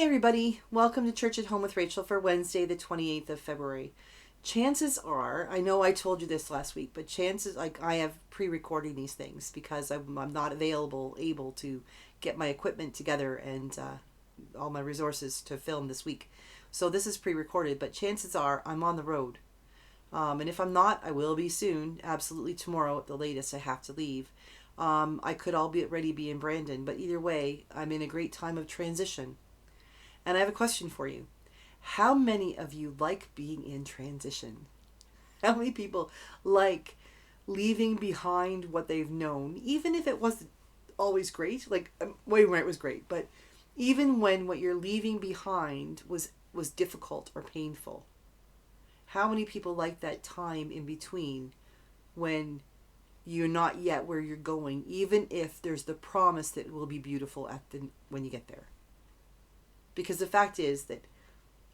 everybody, welcome to Church at Home with Rachel for Wednesday the 28th of February. Chances are, I know I told you this last week, but chances, like, I have pre-recording these things because I'm not able to get my equipment together and all my resources to film this week. So this is pre-recorded, but chances are I'm on the road. And if I'm not, I will be soon. Absolutely tomorrow at the latest I have to leave. I could all be ready to be in Brandon, but either way, I'm in a great time of transition. And I have a question for you. How many of you like being in transition? How many people like leaving behind what they've known, even if it wasn't always great? Like, wait, when it was great, but even when what you're leaving behind was difficult or painful. How many people like that time in between when you're not yet where you're going, even if there's the promise that it will be beautiful when you get there? Because the fact is that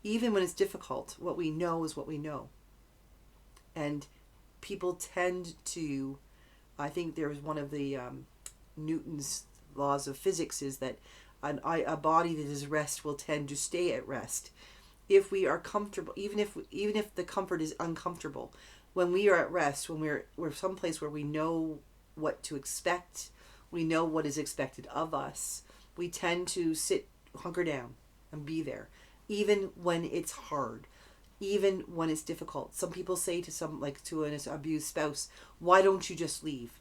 even when it's difficult, what we know is what we know. And people tend to, I think there's one of the Newton's laws of physics is that a body that is rest will tend to stay at rest. If we are comfortable, even if the comfort is uncomfortable, when we are at rest, when we're someplace where we know what to expect, we know what is expected of us, we tend to hunker down and be there, even when it's hard, even when it's difficult. Some people say to an abused spouse, why don't you just leave?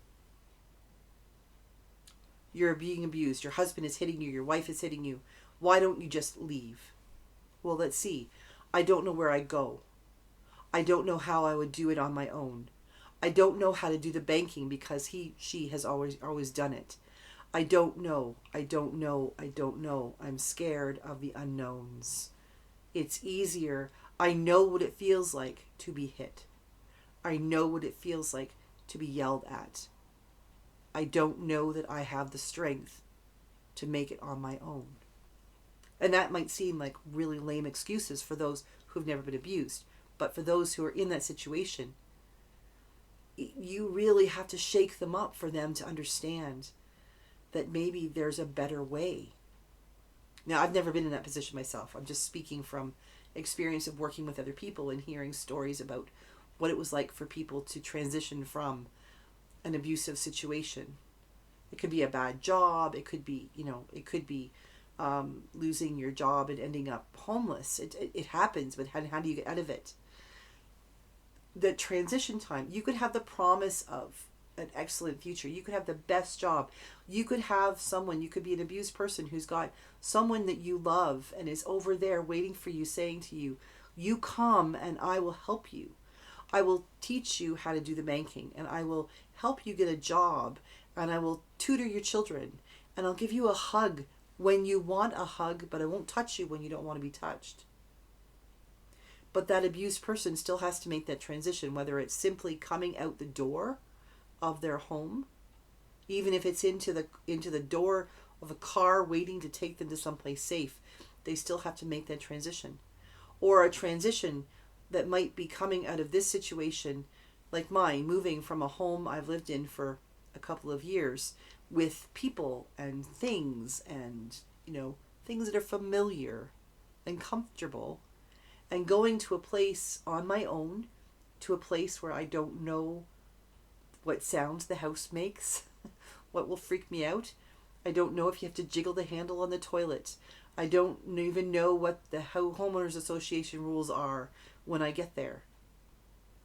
You're being abused. Your husband is hitting you. Your wife is hitting you. Why don't you just leave? Well, let's see. I don't know where I go. I don't know how I would do it on my own. I don't know how to do the banking because she has always done it. I don't know. I'm scared of the unknowns. It's easier. I know what it feels like to be hit. I know what it feels like to be yelled at. I don't know that I have the strength to make it on my own. And that might seem like really lame excuses for those who've never been abused. But for those who are in that situation, you really have to shake them up for them to understand that maybe there's a better way. Now, I've never been in that position myself. I'm just speaking from experience of working with other people and hearing stories about what it was like for people to transition from an abusive situation. It could be a bad job. It could be, losing your job and ending up homeless. It happens, but how do you get out of it? The transition time, you could have the promise of an excellent future. You could have the best job. You could have you could be an abused person who's got someone that you love and is over there waiting for you, saying to you, you come and I will help you. I will teach you how to do the banking, and I will help you get a job, and I will tutor your children, and I'll give you a hug when you want a hug, but I won't touch you when you don't want to be touched. But that abused person still has to make that transition, whether it's simply coming out the door of their home, even if it's into the door of a car waiting to take them to someplace safe. They still have to make that transition. Or a transition that might be coming out of this situation, like mine, moving from a home I've lived in for a couple of years with people and things and, things that are familiar and comfortable, and going to a place on my own, to a place where I don't know what sounds the house makes, what will freak me out. I don't know if you have to jiggle the handle on the toilet. I don't even know what the homeowners association rules are when I get there.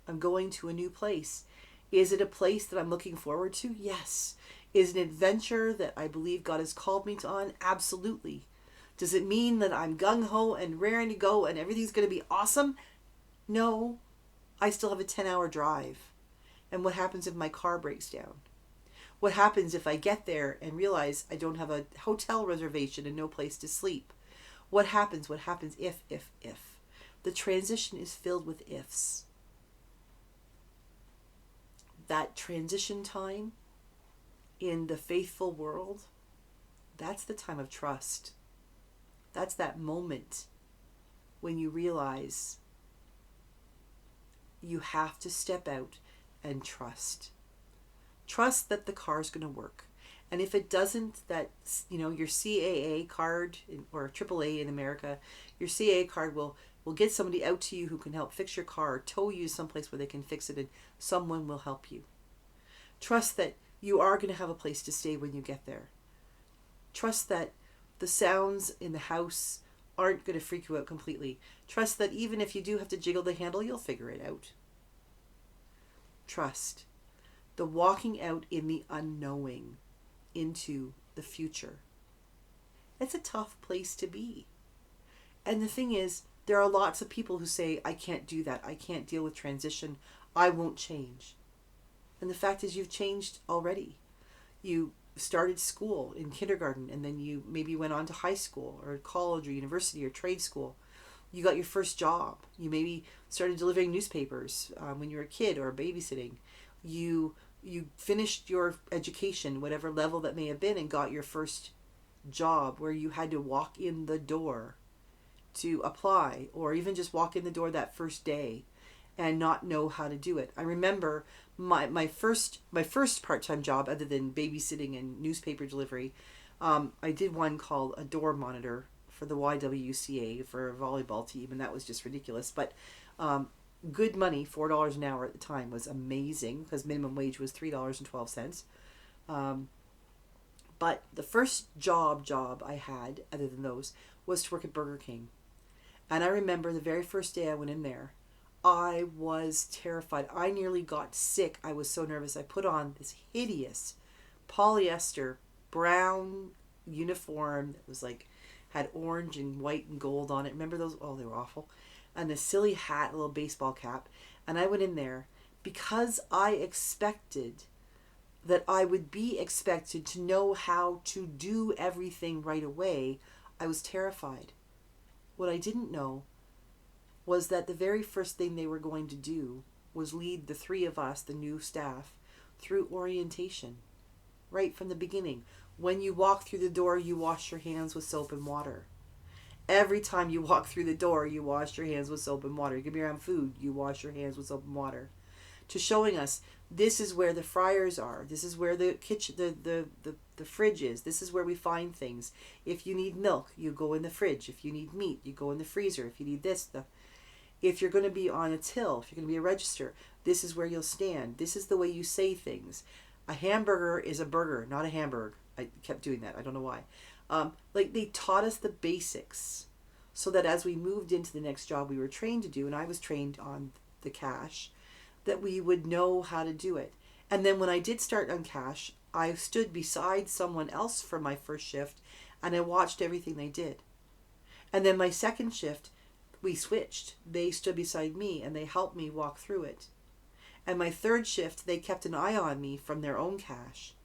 I'm going to a new place. Is it a place that I'm looking forward to? Yes. Is it an adventure that I believe God has called me on? Absolutely. Does it mean that I'm gung-ho and raring to go and everything's going to be awesome? No. I still have a 10-hour drive. And what happens if my car breaks down? What happens if I get there and realize I don't have a hotel reservation and no place to sleep? What happens if? The transition is filled with ifs. That transition time in the faithful world, that's the time of trust. That's that moment when you realize you have to step out and trust. Trust that the car's going to work. And if it doesn't, that, your CAA card, or AAA in America, your CAA card will get somebody out to you who can help fix your car, or tow you someplace where they can fix it, and someone will help you. Trust that you are going to have a place to stay when you get there. Trust that the sounds in the house aren't going to freak you out completely. Trust that even if you do have to jiggle the handle, you'll figure it out. Trust the walking out in the unknowing into the future. It's a tough place to be. And the thing is, there are lots of people who say, I can't do that. I can't deal with transition. I won't change. And the fact is, you've changed already. You started school in kindergarten, and then you maybe went on to high school or college or university or trade school. You got your first job. You maybe started delivering newspapers when you were a kid, or babysitting. You finished your education, whatever level that may have been, and got your first job where you had to walk in the door to apply, or even just walk in the door that first day and not know how to do it. I remember my first part-time job, other than babysitting and newspaper delivery. I did one called a door monitor for the YWCA for a volleyball team, and that was just ridiculous. But good money, $4 an hour at the time, was amazing because minimum wage was $3.12. But the first job I had, other than those, was to work at Burger King. And I remember the very first day I went in there, I was terrified. I nearly got sick. I was so nervous. I put on this hideous polyester brown uniform that was like, had orange and white and gold on it. Remember those? Oh, they were awful. And a silly hat, a little baseball cap. And I went in there because I expected that I would be expected to know how to do everything right away. I was terrified. What I didn't know was that the very first thing they were going to do was lead the three of us, the new staff, through orientation. Right from the beginning. When you walk through the door, you wash your hands with soap and water. Every time you walk through the door, you wash your hands with soap and water. You can be around food, you wash your hands with soap and water. To showing us, this is where the fryers are. This is where the kitchen, the fridge is. This is where we find things. If you need milk, you go in the fridge. If you need meat, you go in the freezer. If you need this, if you're going to be on a till, if you're going to be a register, this is where you'll stand. This is the way you say things. A hamburger is a burger, not a hamburger. I kept doing that. I don't know why. They taught us the basics so that as we moved into the next job we were trained to do, and I was trained on the cash, that we would know how to do it. And then when I did start on cash, I stood beside someone else for my first shift, and I watched everything they did. And then my second shift, we switched. They stood beside me, and they helped me walk through it. And my third shift, they kept an eye on me from their own cash.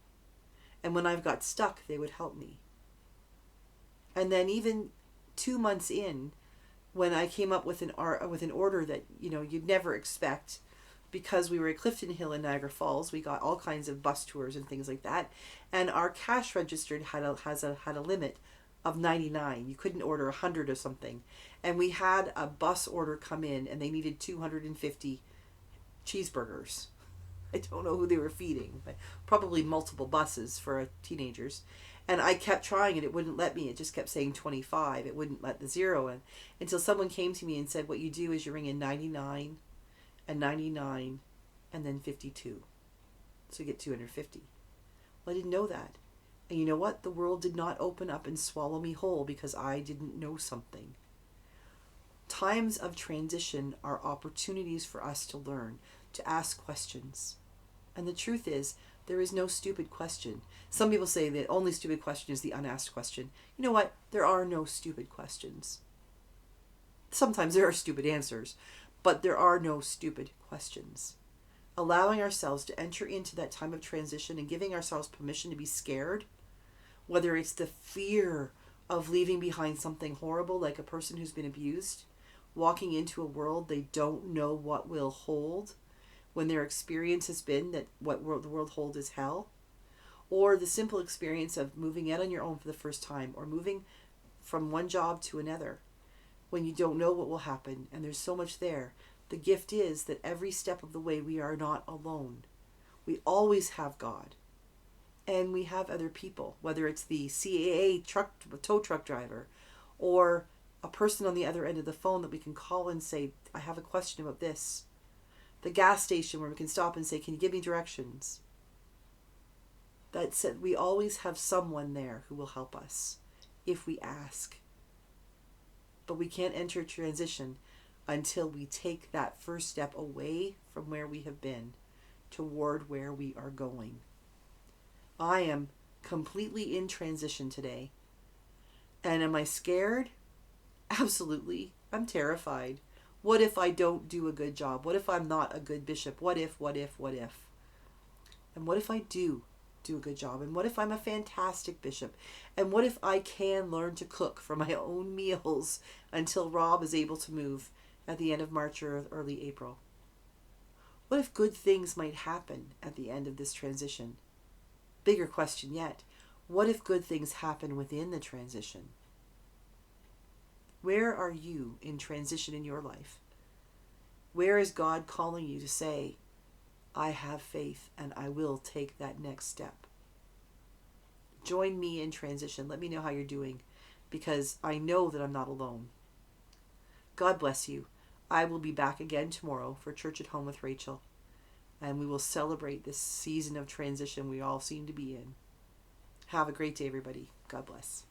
And when I've got stuck, they would help me. And then even 2 months in, when I came up with an order that you'd never expect, because we were at Clifton Hill in Niagara Falls, we got all kinds of bus tours and things like that, and our cash registered had a limit of 99. You couldn't order 100 or something, and we had a bus order come in, and they needed 250 cheeseburgers. I don't know who they were feeding, but probably multiple buses for teenagers. And I kept trying it. It wouldn't let me. It just kept saying 25. It wouldn't let the zero in until someone came to me and said, what you do is you ring in 99 and 99 and then 52. So you get 250. Well, I didn't know that. And you know what? The world did not open up and swallow me whole because I didn't know something. Times of transition are opportunities for us to learn, to ask questions. And the truth is, there is no stupid question. Some people say the only stupid question is the unasked question. You know what? There are no stupid questions. Sometimes there are stupid answers, but there are no stupid questions. Allowing ourselves to enter into that time of transition and giving ourselves permission to be scared, whether it's the fear of leaving behind something horrible like a person who's been abused, walking into a world they don't know what will hold, when their experience has been that the world holds is hell, or the simple experience of moving out on your own for the first time, or moving from one job to another when you don't know what will happen, and there's so much there. The gift is that every step of the way we are not alone. We always have God. And we have other people, whether it's the CAA tow truck driver, or a person on the other end of the phone that we can call and say, I have a question about this. The gas station where we can stop and say, can you give me directions? That said, we always have someone there who will help us if we ask. But we can't enter transition until we take that first step away from where we have been toward where we are going. I am completely in transition today. And am I scared? Absolutely. I'm terrified. What if I don't do a good job? What if I'm not a good bishop? What if? And what if I do a good job? And what if I'm a fantastic bishop? And what if I can learn to cook for my own meals until Rob is able to move at the end of March or early April? What if good things might happen at the end of this transition? Bigger question yet, what if good things happen within the transition? Where are you in transition in your life? Where is God calling you to say, I have faith and I will take that next step? Join me in transition. Let me know how you're doing, because I know that I'm not alone. God bless you. I will be back again tomorrow for Church at Home with Rachel, and we will celebrate this season of transition we all seem to be in. Have a great day, everybody. God bless.